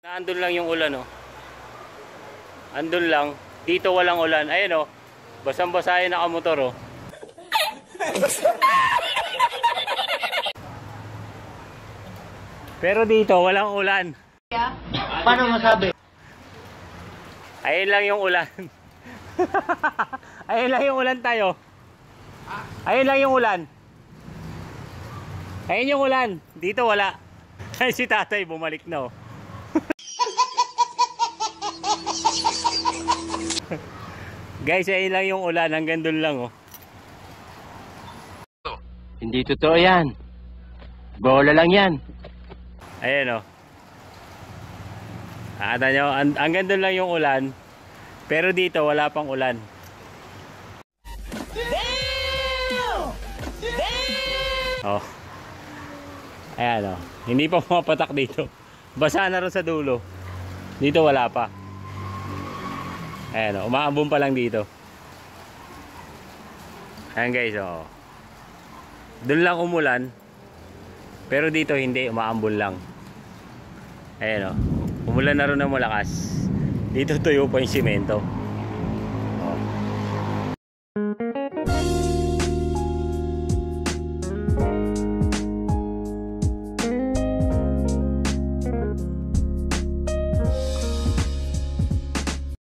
Andun lang yung ulan, oh. Andun lang. Dito walang ulan. Ayun, oh. Basang-basa yung nakamotor, oh. Pero dito walang ulan. Paano masabi? Ayun lang yung ulan. Ayun lang yung ulan tayo. Ayun lang yung ulan. Ayun yung ulan. Dito wala. Ay, si tatay bumalik na, oh. Guys, ayun lang yung ulan. Hanggang doon lang, oh. Hindi totoo yan. Bola lang yan. Ayan, oh. Nakata nyo, hanggang doon lang yung ulan. Pero dito wala pang ulan. Oh. Ayan, oh. Hindi pa pumapatak dito. Basa na rin sa dulo. Dito wala pa. Ayan, oh. Umaambon pa lang dito. Ayan, guys, oh. Doon lang umulan. Pero dito hindi, umaambon lang. Ayan, oh. Umulan na rin ng malakas. Dito tuyo pa yung simento.